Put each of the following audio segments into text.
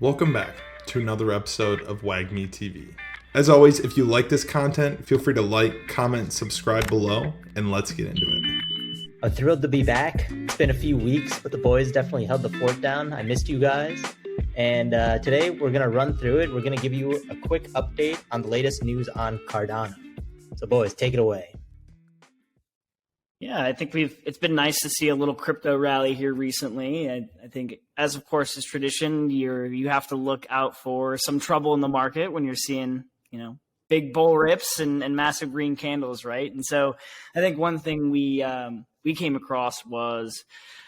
Welcome back to another episode of WagMe TV. As always, if you like this content, feel free to like, comment, subscribe below, and let's get into it. I'm thrilled to be back. It's been a few weeks, but the boys definitely held the fort down. I missed you guys. And today we're going to run through it. We're going to give you a quick update on the latest news on Cardano. So boys, take it away. Yeah, I think it's been nice to see a little crypto rally here recently. I think, as of course is tradition, you have to look out for some trouble in the market when you're seeing, big bull rips and massive green candles, right? And so I think one thing we came across was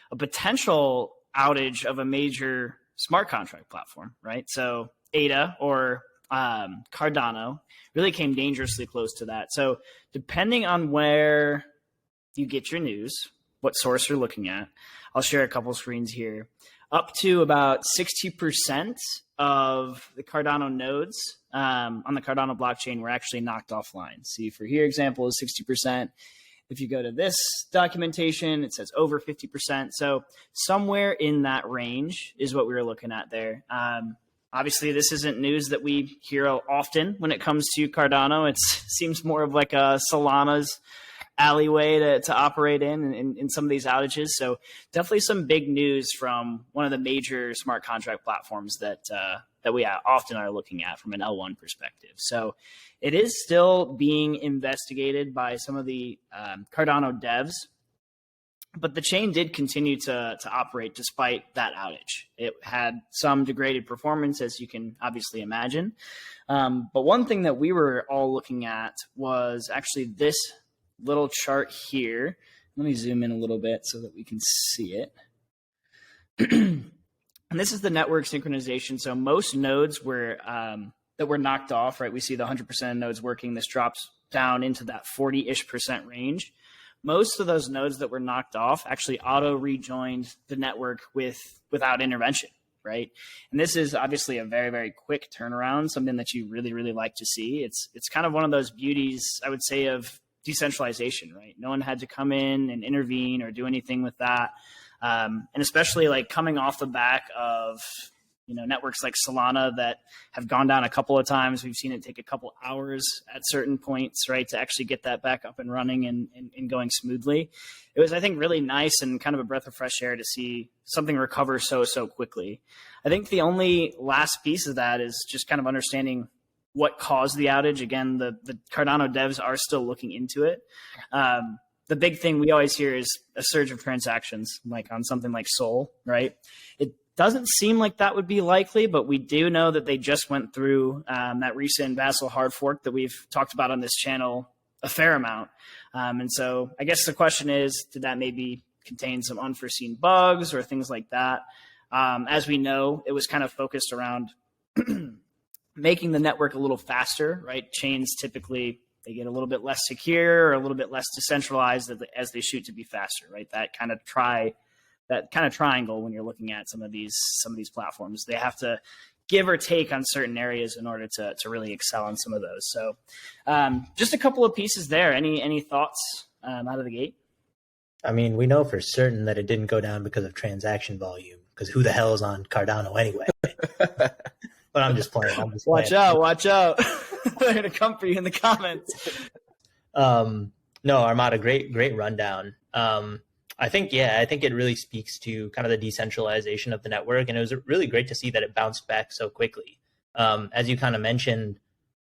a potential outage of a major smart contract platform, right? So ADA or Cardano really came dangerously close to that. So depending on where you get your news, what source you're looking at, I'll share a couple screens here. Up to about 60% of the Cardano nodes on the Cardano blockchain were actually knocked offline. See, for here example is 60%. If you go to this documentation, it says over 50%. So somewhere in that range is what we were looking at there. Obviously, this isn't news that we hear often when it comes to Cardano. It seems more of like a Solana's alleyway to operate in some of these outages. So definitely some big news from one of the major smart contract platforms that we often are looking at from an L1 perspective. So it is still being investigated by some of the Cardano devs, but the chain did continue to operate despite that outage. It had some degraded performance, as you can obviously imagine. But one thing that we were all looking at was actually this little chart here. Let me zoom in a little bit so that we can see it. And this is the network synchronization. So most nodes were that were knocked off, right? We see the 100% of nodes working. This drops down into that 40-ish% range. Most of those nodes that were knocked off actually auto rejoined the network without intervention, right? And this is obviously a very, very quick turnaround, something that you really, really like to see. It's kind of one of those beauties, I would say, of decentralization, right? No one had to come in and intervene or do anything with that. And especially like coming off the back of, networks like Solana that have gone down a couple of times. We've seen it take a couple hours at certain points, right, to actually get that back up and running and going smoothly. It was, I think, really nice and kind of a breath of fresh air to see something recover so quickly. I think the only last piece of that is just kind of understanding what caused the outage. Again, the Cardano devs are still looking into it. The big thing we always hear is a surge of transactions, like on something like Sol, right? It doesn't seem like that would be likely, but we do know that they just went through that recent Vasil Hard Fork that we've talked about on this channel a fair amount. And so I guess the question is, did that maybe contain some unforeseen bugs or things like that? As we know, it was kind of focused around making the network a little faster, right? Chains typically, they get a little bit less secure or a little bit less decentralized as they shoot to be faster, right? That kind of triangle when you're looking at some of these platforms, they have to give or take on certain areas in order to really excel on some of those. So just a couple of pieces there. Any thoughts out of the gate? I mean, we know for certain that it didn't go down because of transaction volume, because who the hell is on Cardano anyway? But I'm just playing. Watch out. They're going to come for you in the comments. No, Armada, great rundown. I think it really speaks to kind of the decentralization of the network. And it was really great to see that it bounced back so quickly. As you kind of mentioned,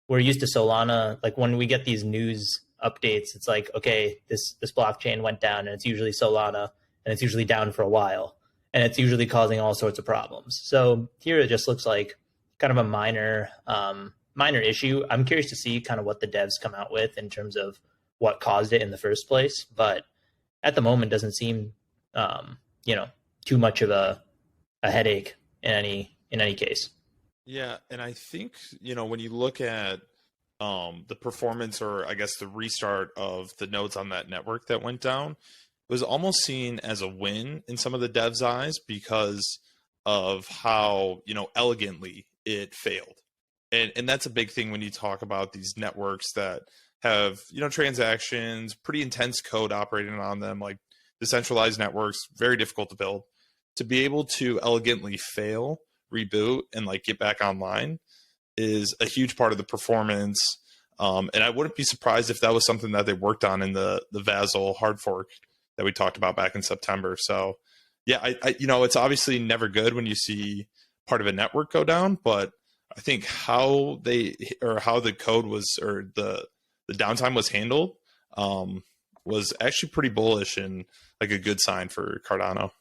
we're used to Solana. Like when we get these news updates, it's like, okay, this blockchain went down and it's usually Solana and it's usually down for a while and it's usually causing all sorts of problems. So here it just looks like kind of a minor issue. I'm curious to see kind of what the devs come out with in terms of what caused it in the first place. But at the moment, doesn't seem, too much of a headache in any case. Yeah, and I think when you look at the performance, or I guess the restart of the nodes on that network that went down, it was almost seen as a win in some of the devs' eyes because of how elegantly it failed. And that's a big thing when you talk about these networks that have, transactions, pretty intense code operating on them, like decentralized networks, very difficult to build. To be able to elegantly fail reboot and like get back online is a huge part of the performance. And I wouldn't be surprised if that was something that they worked on in the Vasil Hard Fork that we talked about back in September. So yeah, I it's obviously never good when you see part of a network go down, but I think how the code was, or the downtime was handled, was actually pretty bullish and like a good sign for Cardano.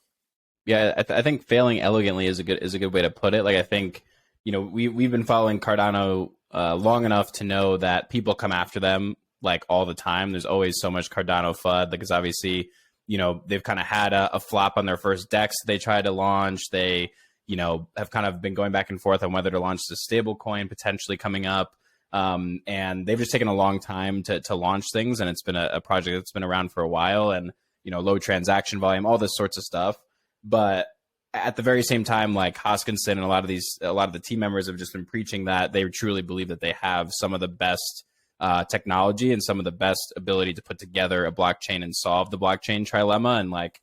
Yeah, I think failing elegantly is a good way to put it. Like, I think, we've been following Cardano long enough to know that people come after them like all the time. There's always so much Cardano FUD, because obviously, they've kind of had a flop on their first DEX they tried to launch. They, have kind of been going back and forth on whether to launch the stable coin potentially coming up. And they've just taken a long time to launch things. And it's been a project that's been around for a while, and, low transaction volume, all this sorts of stuff. But at the very same time, like Hoskinson and a lot of the team members have just been preaching that they truly believe that they have some of the best technology and some of the best ability to put together a blockchain and solve the blockchain trilemma. And like,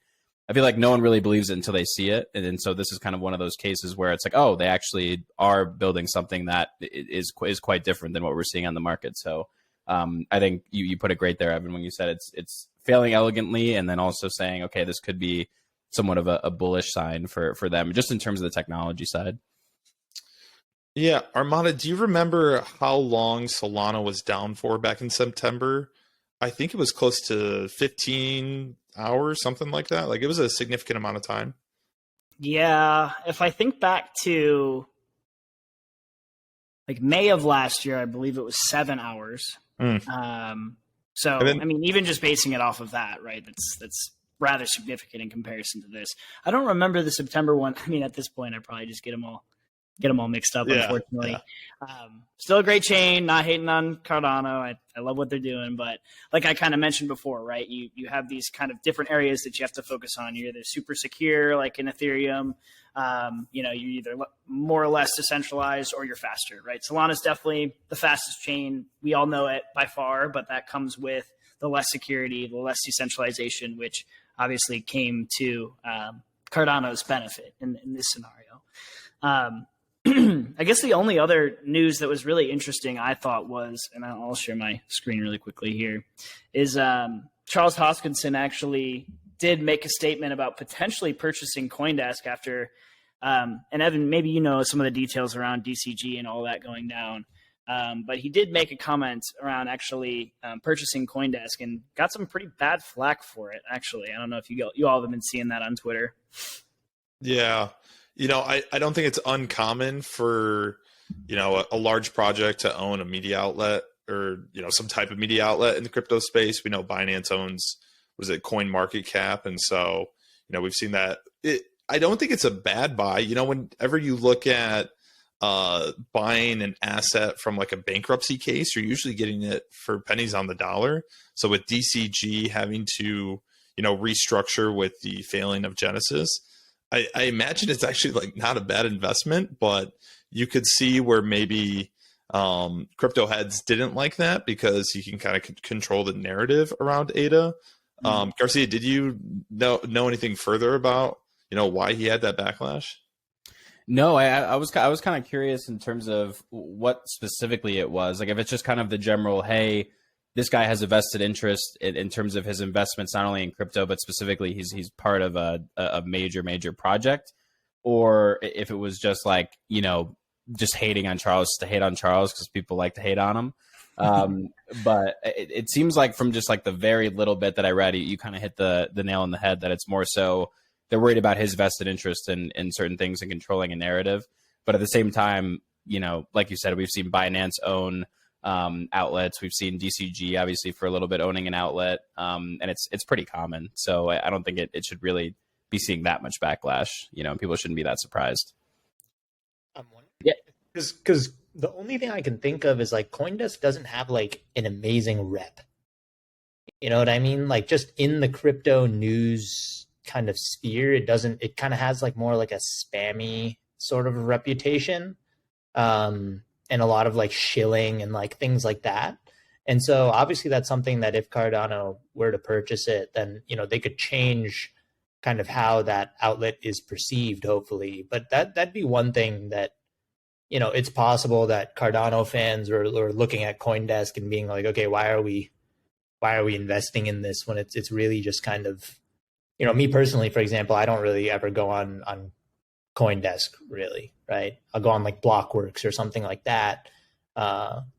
I feel like no one really believes it until they see it. And so this is kind of one of those cases where it's like, oh, they actually are building something that is quite different than what we're seeing on the market. So I think you put it great there, Evan, when you said it's failing elegantly, and then also saying, okay, this could be somewhat of a bullish sign for them, just in terms of the technology side. Yeah, Armada, do you remember how long Solana was down for back in September? I think it was close to 15 hours, something like that. Like, it was a significant amount of time. Yeah, if I think back to like May of last year, I believe it was 7 hours. So then, I mean, even just basing it off of that, right? That's rather significant in comparison to this. I don't remember the September one. I mean, at this point, I probably just get them all mixed up, unfortunately. Yeah. Still a great chain, not hating on Cardano. I love what they're doing, but like I kind of mentioned before, right? You have these kind of different areas that you have to focus on. You're either super secure, like in Ethereum, you're either more or less decentralized, or you're faster, right? Solana's definitely the fastest chain. We all know it by far, but that comes with the less security, the less decentralization, which obviously came to Cardano's benefit in this scenario. I guess the only other news that was really interesting, I thought, was, and I'll share my screen really quickly here, is Charles Hoskinson actually did make a statement about potentially purchasing CoinDesk after, and Evan, maybe you know some of the details around DCG and all that going down, but he did make a comment around actually purchasing CoinDesk and got some pretty bad flack for it, actually. I don't know if you all have been seeing that on Twitter. Yeah. I don't think it's uncommon for, a large project to own a media outlet, or, some type of media outlet in the crypto space. We know Binance owns, CoinMarketCap. And so, we've seen that. I don't think it's a bad buy. Whenever you look at buying an asset from like a bankruptcy case, you're usually getting it for pennies on the dollar. So with DCG having to, restructure with the failing of Genesis, I imagine it's actually like not a bad investment, but you could see where maybe crypto heads didn't like that, because you can kind of control the narrative around ADA. Garcia, did you know anything further about, why he had that backlash? No, I was kind of curious in terms of what specifically it was. Like, if it's just kind of the general, hey, this guy has a vested interest in terms of his investments, not only in crypto, but specifically he's part of a major project, or if it was just like, just hating on Charles to hate on Charles because people like to hate on him. But it seems like from just like the very little bit that I read, you kind of hit the nail on the head, that it's more so they're worried about his vested interest in certain things and controlling a narrative. But at the same time, like you said, we've seen Binance own outlets. We've seen DCG obviously for a little bit owning an outlet, and it's pretty common. So I don't think it should really be seeing that much backlash. People shouldn't be that surprised. I'm wondering, yeah, because the only thing I can think of is like CoinDesk doesn't have like an amazing rep. You know what I mean? Like, just in the crypto news kind of sphere, it kind of has like more like a spammy sort of reputation. And a lot of like shilling and like things like that. And so obviously that's something that if Cardano were to purchase it, then, they could change kind of how that outlet is perceived, hopefully. But that'd be one thing that, you know, it's possible that Cardano fans are looking at CoinDesk and being like, okay, why are we investing in this when it's really just kind of, you know, me personally, for example, I don't really ever go on CoinDesk really, right? I'll go on like Blockworks or something like that,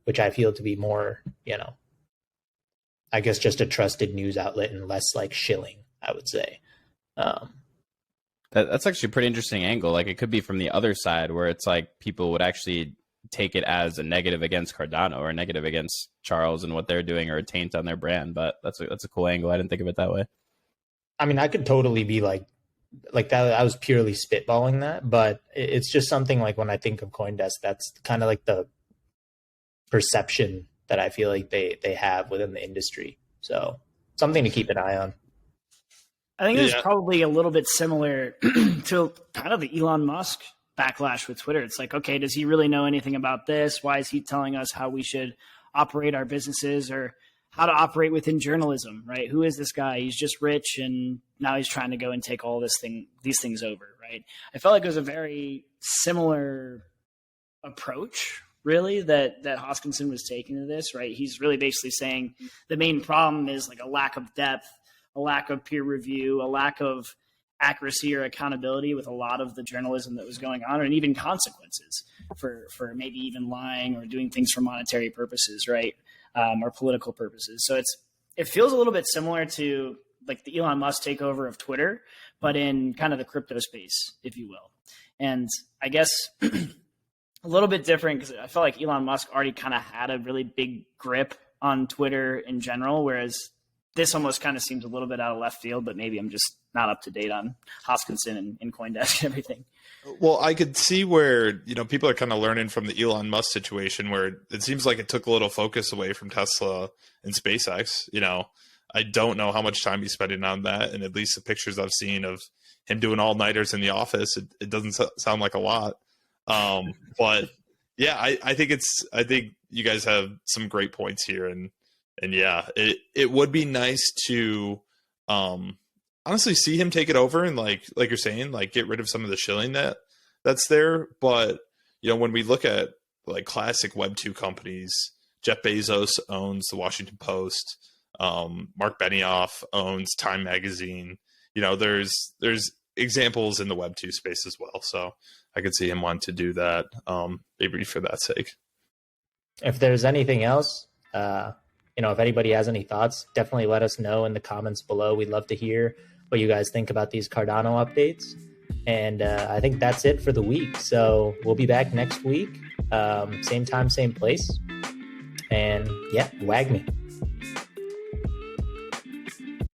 which I feel to be more, you know, I guess just a trusted news outlet and less like shilling, I would say. That's actually a pretty interesting angle. Like it could be from the other side where it's like people would actually take it as a negative against Cardano or a negative against Charles and what they're doing or a taint on their brand. But that's a cool angle. I didn't think of it that way. I mean, I could totally be like that. I was purely spitballing that, but it's just something like when I think of CoinDesk, that's kind of like the perception that I feel like they have within the industry. So something to keep an eye on. I think it's probably a little bit similar to kind of the Elon Musk backlash with Twitter. It's like, okay, does he really know anything about this? Why is he telling us how we should operate our businesses or how to operate within journalism, right? Who is this guy? He's just rich and now he's trying to go and take all these things over, right? I felt like it was a very similar approach, really, that Hoskinson was taking to this, right? He's really basically saying the main problem is like a lack of depth, a lack of peer review, a lack of accuracy or accountability with a lot of the journalism that was going on, and even consequences for maybe even lying or doing things for monetary purposes, right? Or political purposes. So it feels a little bit similar to like the Elon Musk takeover of Twitter, but in kind of the crypto space, if you will. And I guess a little bit different because I felt like Elon Musk already kind of had a really big grip on Twitter in general, whereas this almost kind of seems a little bit out of left field, but maybe I'm just not up to date on Hoskinson and CoinDesk and everything. Well, I could see where, you know, people are kind of learning from the Elon Musk situation where it seems like it took a little focus away from Tesla and SpaceX. You know, I don't know how much time he's spending on that. And at least the pictures I've seen of him doing all-nighters in the office, it doesn't sound like a lot. But yeah, I think you guys have some great points here. And yeah, it would be nice to honestly see him take it over and like you're saying, like get rid of some of the shilling that's there. But you know, when we look at like classic Web2 companies, Jeff Bezos owns the Washington Post. Mark Benioff owns Time Magazine. You know, there's examples in the Web2 space as well. So I could see him want to do that, maybe for that sake. If there's anything else, you know, if anybody has any thoughts, definitely let us know in the comments below. We'd love to hear what you guys think about these Cardano updates. And I think that's it for the week. So we'll be back next week. Same time, same place. And yeah, wag me.